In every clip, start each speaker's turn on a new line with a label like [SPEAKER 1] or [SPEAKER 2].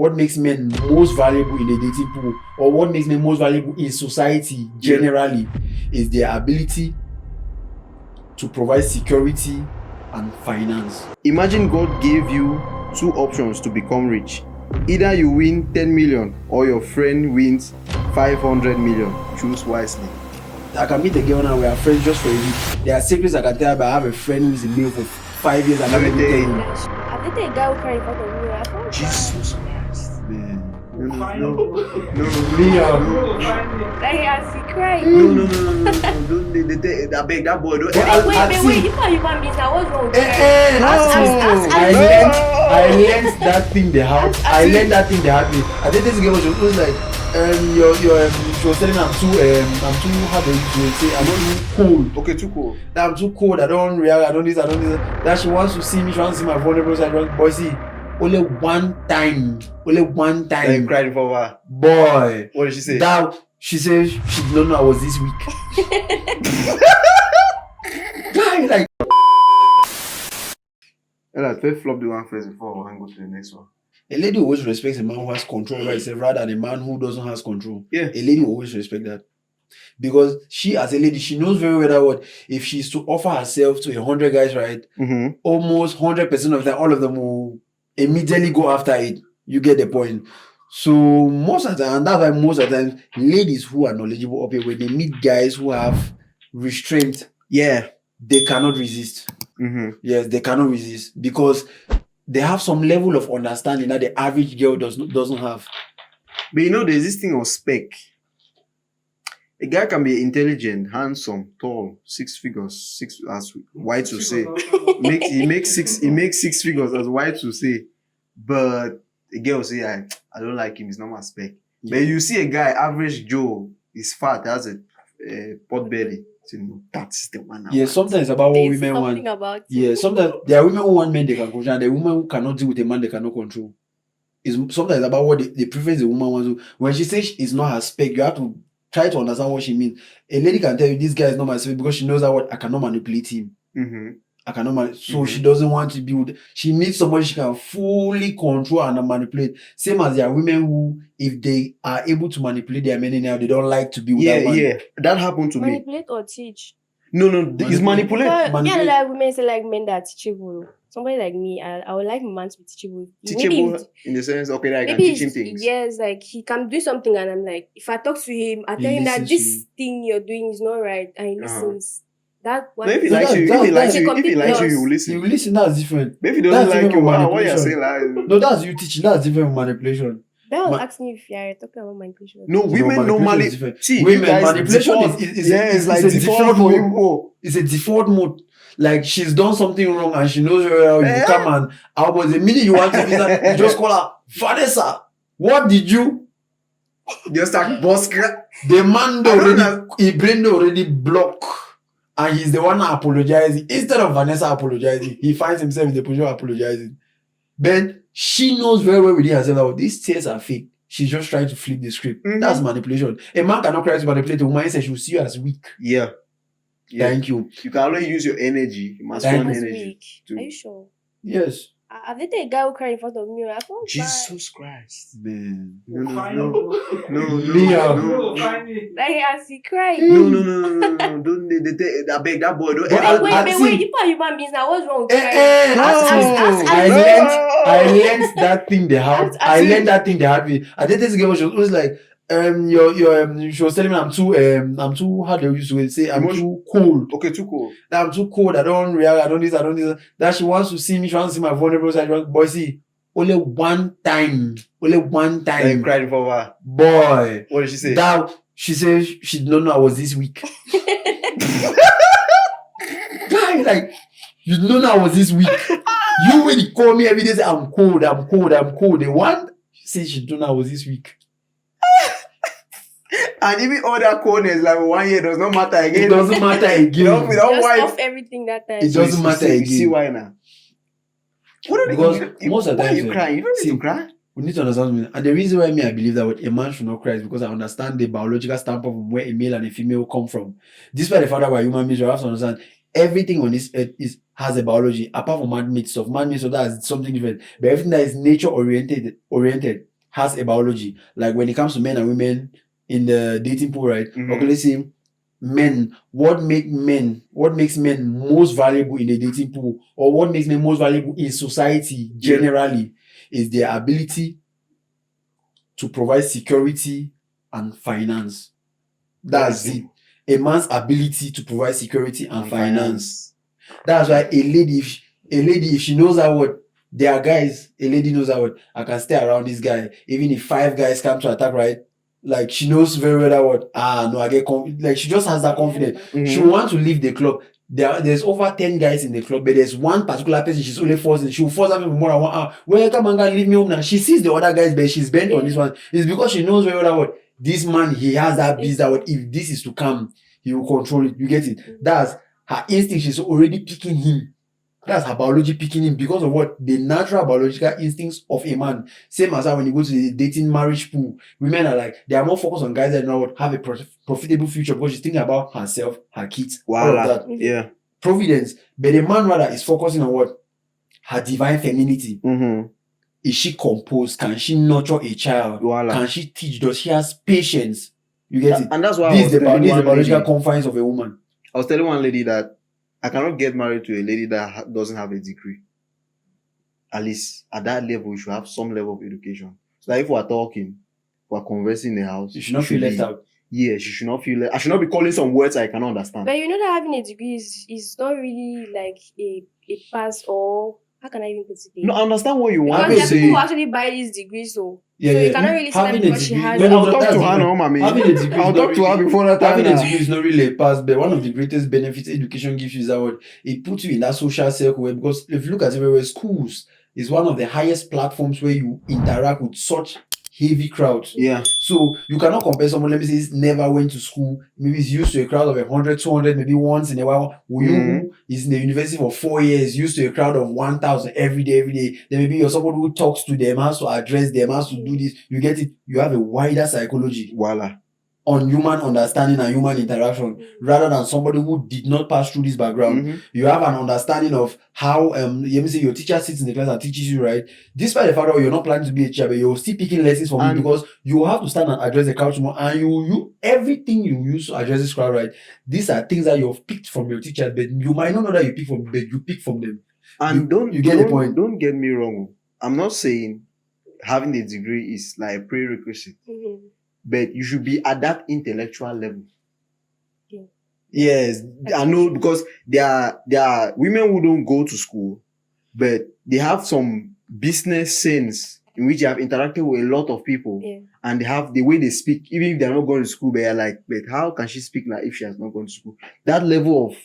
[SPEAKER 1] what makes men most valuable in a dating pool, or what makes men most valuable in society generally, is their ability to provide security and finance.
[SPEAKER 2] Imagine God gave you 2 options to become rich. Either you win 10 million or your friend wins 500 million. Choose wisely.
[SPEAKER 1] I can meet a girl now, we are friends just for a week. There are secrets I can tell her, but I have a friend who is a male for 5 years and I never tell him.
[SPEAKER 3] I think a guy will cry in front of me. I thought
[SPEAKER 2] Jesus Christ. Man. No.
[SPEAKER 3] like he has to cry.
[SPEAKER 2] No. Don't I beg that boy. Don't.
[SPEAKER 3] Wait, you can't human beings now. What's wrong with
[SPEAKER 1] I learned that thing they had. I learned that thing they had me. I think this girl was like, she was telling me I'm too how do you say, I'm too cold.
[SPEAKER 2] Okay, too cold.
[SPEAKER 1] That I'm too cold. I don't react. I don't this. That she wants to see me. She wants to see my vulnerable side. Boy, see, only one time.
[SPEAKER 2] Then you cried for her.
[SPEAKER 1] Boy,
[SPEAKER 2] What did she say?
[SPEAKER 1] That she said she didn't know I was this weak. Guy, like.
[SPEAKER 2] Let's flop the one first before we go to the next one.
[SPEAKER 1] A lady always respects a man who has control over himself rather than a man who doesn't have control.
[SPEAKER 2] Yeah.
[SPEAKER 1] A lady will always respect that. Because she, as a lady, she knows very well that what if she's to offer herself to 100 guys, right?
[SPEAKER 2] Mm-hmm.
[SPEAKER 1] Almost 100% of them, all of them will immediately go after it. You get the point. So most of the time, and that's why most of the time, ladies who are knowledgeable up here, when they meet guys who have restraint, they cannot resist.
[SPEAKER 2] Mm-hmm.
[SPEAKER 1] Yes, they cannot resist because they have some level of understanding that the average girl doesn't have.
[SPEAKER 2] But you know, there's this thing of spec. A guy can be intelligent, handsome, tall, 6 figures, as white to say. He makes six figures, as white to say. But a girl will say, I don't like him, he's not my spec. Yeah. But you see a guy, average Joe, is fat, has a pot belly. So, no, that's the one.
[SPEAKER 1] Yeah, sometimes it's about what women want. Sometimes there are women who want men they can control, and there are women who cannot deal with a man they cannot control. It's sometimes about what the preference the woman wants to. When she says it's not her spec, you have to try to understand what she means. A lady can tell you this guy is not my spec because she knows that what I cannot manipulate him.
[SPEAKER 2] Mm-hmm.
[SPEAKER 1] I cannot so she doesn't want to be with. She needs somebody she can fully control and manipulate. Same as there are women who, if they are able to manipulate their men now, they don't like to be with that man.
[SPEAKER 2] Yeah, that happened to me.
[SPEAKER 3] Manipulate or teach?
[SPEAKER 2] No, it's manipulate.
[SPEAKER 3] Yeah, like women say like men that are teachable. Somebody like me, I would like my man to be teachable.
[SPEAKER 2] Teachable in the sense, okay, that I can teach him things.
[SPEAKER 3] Yes, like he can do something and I'm like, if I talk to him, I tell him that this thing you're doing is not right and he listens. That one.
[SPEAKER 2] If he likes you, you will listen.
[SPEAKER 1] You will listen, that's different.
[SPEAKER 2] Maybe he doesn't like you, what you're saying like.
[SPEAKER 1] No, that's you teaching, that's different from manipulation.
[SPEAKER 3] That was asking if you're talking about manipulation.
[SPEAKER 2] No, women normally
[SPEAKER 1] see women manipulation is like default mode. It's a default mode. Like she's done something wrong and she knows very well you come and I was the minute you want to visit, you just call her Vanessa. What did you?
[SPEAKER 2] Just like boss.
[SPEAKER 1] The man already block. And he's the one apologizing. Instead of Vanessa apologizing, he finds himself in the position of apologizing. Then she knows very well within herself that these tears are fake. She's just trying to flip the script. Mm-hmm. That's manipulation. A man cannot cry to manipulate a woman and say she will see you as weak.
[SPEAKER 2] Yeah.
[SPEAKER 1] Thank you.
[SPEAKER 2] You can only use your energy. You must want energy.
[SPEAKER 3] Are you sure?
[SPEAKER 1] Yes.
[SPEAKER 3] I've dated a guy who cried in front of me. I thought,
[SPEAKER 2] Jesus Christ.
[SPEAKER 1] Man.
[SPEAKER 2] No.
[SPEAKER 3] Like he has to cry.
[SPEAKER 2] No. Don't I beg that boy. Don't
[SPEAKER 3] wait. You are human beings now. What's wrong with
[SPEAKER 1] I learned that thing they have. I learned that thing they had me. I did this girl. She was like, she was telling me I'm too how do you used to say I'm too cold.
[SPEAKER 2] Okay, too cold.
[SPEAKER 1] That I'm too cold. I don't react. I don't this. That she wants to see me. She wants to see my vulnerable side. Boy, see, only one time.
[SPEAKER 2] Then you cried for her.
[SPEAKER 1] Boy,
[SPEAKER 2] what did she say?
[SPEAKER 1] That she said she didn't know I was this weak. Guy, like you don't know I was this weak. You when you call me every day say I'm cold. The one she said she don't know I was this weak.
[SPEAKER 2] And even other coldness, like 1 year does not matter again.
[SPEAKER 1] It doesn't matter again.
[SPEAKER 3] Just off everything that time.
[SPEAKER 1] It doesn't matter again.
[SPEAKER 2] See why now?
[SPEAKER 1] Because most of the time
[SPEAKER 2] you cry. You don't need to cry.
[SPEAKER 1] We need to understand something. And the reason why I believe that a man should not cry is because I understand the biological standpoint from where a male and a female come from. Despite the fact that we're human beings, you have to understand everything on this earth has a biology, apart from man-made stuff. Man-made stuff that is something different. But everything that is nature oriented has a biology. Like when it comes to men and women in the dating pool, right? Okay, let's say men, what makes men most valuable in the dating pool, or what makes men most valuable in society generally, is their ability to provide security and finance. That's it. A man's ability to provide security and finance. That's why a lady, if she knows that what there are guys, a lady knows that what I can stay around this guy, even if 5 guys come to attack, right? Like she knows very well that what no, I get like she just has that confidence. She wants to leave the club. There's over 10 guys in the club, but there's one particular person she's only forcing. She will force them for more than 1 hour. Well, come on, guys, leave me home now. She sees the other guys, but she's bent on this one. It's because she knows very well that what this man, he has that beast that what if this is to come, he will control it. You get it? That's her instinct. She's already picking him. That's her biology picking him because of what the natural biological instincts of a man. Same as how when you go to the dating marriage pool, women are like, they are more focused on guys that know what have a profitable future because she's thinking about herself, her kids, all of that.
[SPEAKER 2] Yeah.
[SPEAKER 1] Providence. But the man rather is focusing on what? Her divine femininity. Is she composed? Can she nurture a child? Can she teach? Does she has patience? You get it?
[SPEAKER 2] And that's why
[SPEAKER 1] this is the biological confines of a woman.
[SPEAKER 2] I was telling one lady that I cannot get married to a lady that doesn't have a degree. At least at that level, you should have some level of education. So that if we're talking, we're conversing in the house,
[SPEAKER 1] you should not feel left out.
[SPEAKER 2] Yeah, she should not feel left. I should not be calling some words I cannot understand.
[SPEAKER 3] But you know that having a degree is not really like a pass, or how can I even put it?
[SPEAKER 2] No, I understand what you want
[SPEAKER 3] to
[SPEAKER 2] say.
[SPEAKER 3] Because people who actually buy these degrees, so you cannot really say that because she has.
[SPEAKER 2] I'll talk to her now, mommy. I'll talk to her before that time.
[SPEAKER 1] Having a degree is not really a pass, but one of the greatest benefits education gives you is that what it puts you in that social circle where, because if you look at it, where schools is one of the highest platforms where you interact with such heavy crowds.
[SPEAKER 2] Yeah.
[SPEAKER 1] So you cannot compare someone, let me say, he's never went to school, maybe he's used to a crowd of 100, 200, maybe once in a while. You is in the university for 4 years, used to a crowd of 1,000 every day. Then maybe you're someone who talks to them, has to address them, has to do this. You get it? You have a wider psychology.
[SPEAKER 2] Voila.
[SPEAKER 1] On human understanding and human interaction, rather than somebody who did not pass through this background. You have an understanding of how you may say your teacher sits in the class and teaches you, right? Despite the fact that you're not planning to be a teacher, but you're still picking lessons from you because you have to stand and address the crowd tomorrow, and you everything you use to address this crowd, right? These are things that you've picked from your teacher, but you might not know that you pick from, but you pick from them.
[SPEAKER 2] And you get the point. Don't get me wrong. I'm not saying having a degree is like a prerequisite. But you should be at that intellectual level. Yes, I know, because there are women who don't go to school, but they have some business sense in which they have interacted with a lot of people, and they have the way they speak, even if they're not going to school, but they're like, but how can she speak like if she has not gone to school? That level of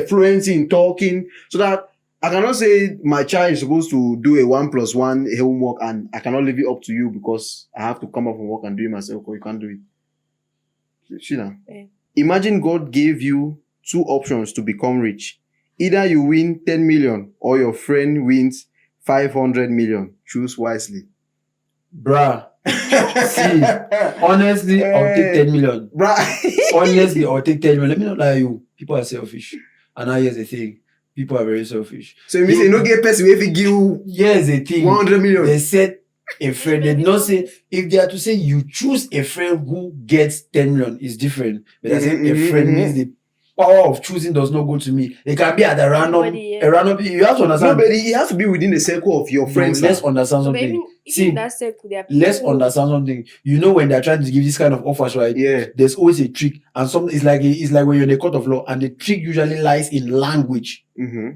[SPEAKER 2] fluency in talking, so that I cannot say my child is supposed to do a 1+1 homework and I cannot leave it up to you because I have to come up from work and do it myself, or you can't do it. Shina. Imagine God gave you 2 options to become rich. Either you win 10 million or your friend wins 500 million. Choose wisely.
[SPEAKER 1] Bruh. See, honestly, I'll take 10 million.
[SPEAKER 2] Bruh.
[SPEAKER 1] Honestly, I'll take 10 million. Let me not lie to you. People are selfish. And now here's the thing. People are very selfish.
[SPEAKER 2] So you mean you don't get person if you give
[SPEAKER 1] here's the thing.
[SPEAKER 2] 100 million.
[SPEAKER 1] They said a friend, they did not say, if they are to say you choose a friend who gets 10 million is different. But I said a friend means the power of choosing does not go to me. It can be at a random, you have to understand.
[SPEAKER 2] No, but it has to be within the circle of your friends.
[SPEAKER 1] Let's understand something.
[SPEAKER 3] See, in that circle,
[SPEAKER 1] let's understand something. You know, when they're trying to give this kind of offers, right?
[SPEAKER 2] Yeah.
[SPEAKER 1] There's always a trick, and it's like when you're in a court of law, and the trick usually lies in language.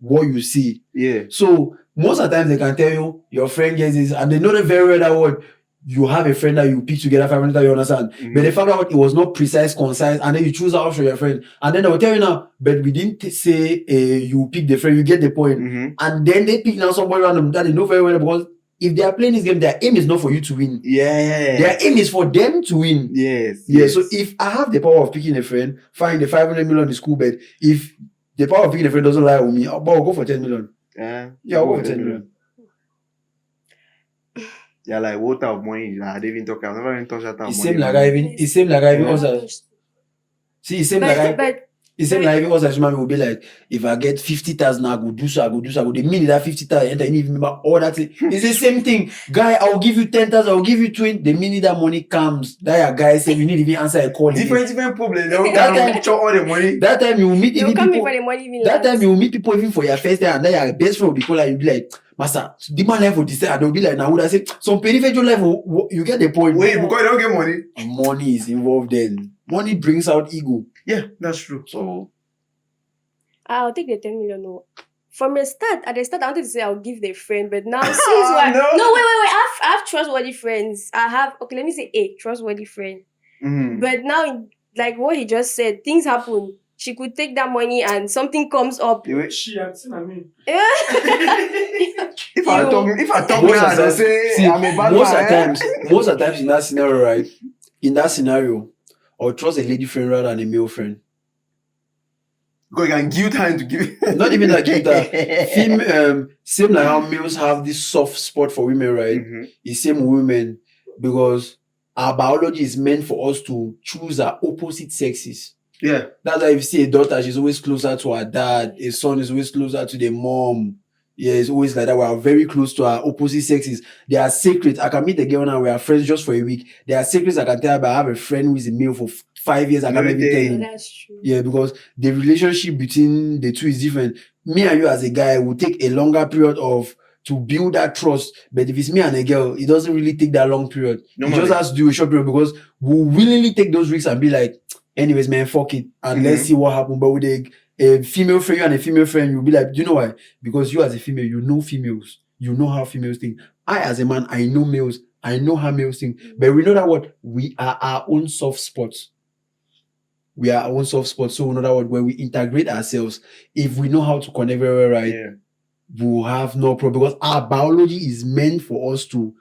[SPEAKER 1] What you see.
[SPEAKER 2] Yeah.
[SPEAKER 1] So most of the times they can tell you your friend gets this, and they know the very well that what you have a friend that you pick together 500 that you understand. But they found out it was not precise, concise, and then you choose that option for your friend. And then they will tell you now, but we didn't say you pick the friend, you get the point. And then they pick now somebody random that they know very well, because if they are playing this game, their aim is not for you to win.
[SPEAKER 2] Yeah.
[SPEAKER 1] Their aim is for them to win.
[SPEAKER 2] Yes.
[SPEAKER 1] So if I have the power of picking a friend, find the 500 million in school bed. If the power of picking a friend doesn't lie on me, I'll go for 10 million. I'll go for 10 million.
[SPEAKER 2] Yeah, like what type of money? I didn't even talk. I've never even touched that type of money.
[SPEAKER 1] It seems like I even also. See, it seems It's same like if us as human will be like, if I get 50,000, I go do so. The minute that 50,000 enter, you need to remember all that thing. It's the same thing. Guy, I'll give you 10,000, I'll give you 20. The minute that money comes, that guy say you need to even answer a call.
[SPEAKER 2] Different problem. They will capture all the money.
[SPEAKER 1] That time you will meet even people.
[SPEAKER 3] For the money even
[SPEAKER 1] That time you will meet people even for your first time, and then your best friend will be called, and you'll be like, Master, the man life will decide, and they'll be like, now would I say some peripheral level? You get the point.
[SPEAKER 2] Wait, because you don't get money.
[SPEAKER 1] Money is involved then. Money brings out ego.
[SPEAKER 2] Yeah, that's true.
[SPEAKER 1] So
[SPEAKER 3] I'll take the 10 million. No. From the start, at the start, I wanted to say I'll give the friend, but now since wait. I have trustworthy friends. Let me say a trustworthy friend.
[SPEAKER 2] Mm-hmm.
[SPEAKER 3] But now, like what he just said, things happen. She could take that money and something comes up.
[SPEAKER 4] She had seen me.
[SPEAKER 2] If I talk
[SPEAKER 1] most
[SPEAKER 2] now,
[SPEAKER 1] of
[SPEAKER 2] they
[SPEAKER 1] the
[SPEAKER 2] say
[SPEAKER 1] see,
[SPEAKER 2] I'm a bad
[SPEAKER 1] most
[SPEAKER 2] man.
[SPEAKER 1] of the times in that scenario, right? In that scenario, I'll trust a lady friend rather than a male friend.
[SPEAKER 2] Because you can guilt her into giving.
[SPEAKER 1] Not even that guilt her. Same like how males have this soft spot for women, right?
[SPEAKER 2] Mm-hmm.
[SPEAKER 1] It's same with women because our biology is meant for us to choose our opposite sexes.
[SPEAKER 2] Yeah.
[SPEAKER 1] That's why if you see a daughter, she's always closer to her dad. A son is always closer to the mom. Yeah, it's always like that. We are very close to our opposite sexes. They are sacred. I can meet a girl now. We are friends just for a week. They are secrets I can tell her, but I have a friend who is a male for 5 years. I can't even tell you.
[SPEAKER 3] That's true.
[SPEAKER 1] Yeah, because the relationship between the two is different. Me and you as a guy will take a longer period to build that trust. But if it's me and a girl, it doesn't really take that long period.
[SPEAKER 2] Normally.
[SPEAKER 1] It just has to do a short period because we'll willingly take those risks and be like, anyways, man, fuck it. And let's see what happens. But with a female friend, you and a female friend, you'll be like, do you know why? Because you as a female, you know females. You know how females think. I as a man, I know males. I know how males think. But we know that what? We are our own soft spots. We are our own soft spots. So in other words, when we integrate ourselves, if we know how to connect very well, right, we'll have no problem. Because our biology is meant for us to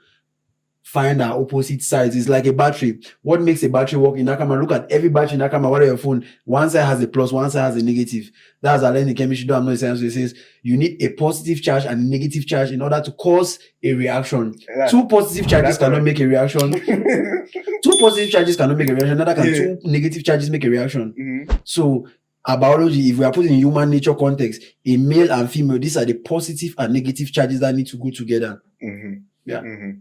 [SPEAKER 1] find our opposite sides. It's like a battery. What makes a battery work in that camera? Look at every battery in that camera, whatever your phone. One side has a plus, one side has a negative. That's I learned in chemistry. Don't know the science. It says you need a positive charge and a negative charge in order to cause a reaction. Two positive charges cannot make a reaction. Two positive charges cannot make a reaction. Neither can two negative charges make a reaction.
[SPEAKER 2] Mm-hmm.
[SPEAKER 1] So our biology, if we are put in human nature context, a male and female, these are the positive and negative charges that need to go together.
[SPEAKER 2] Mm-hmm.
[SPEAKER 1] Yeah.
[SPEAKER 2] Mm-hmm.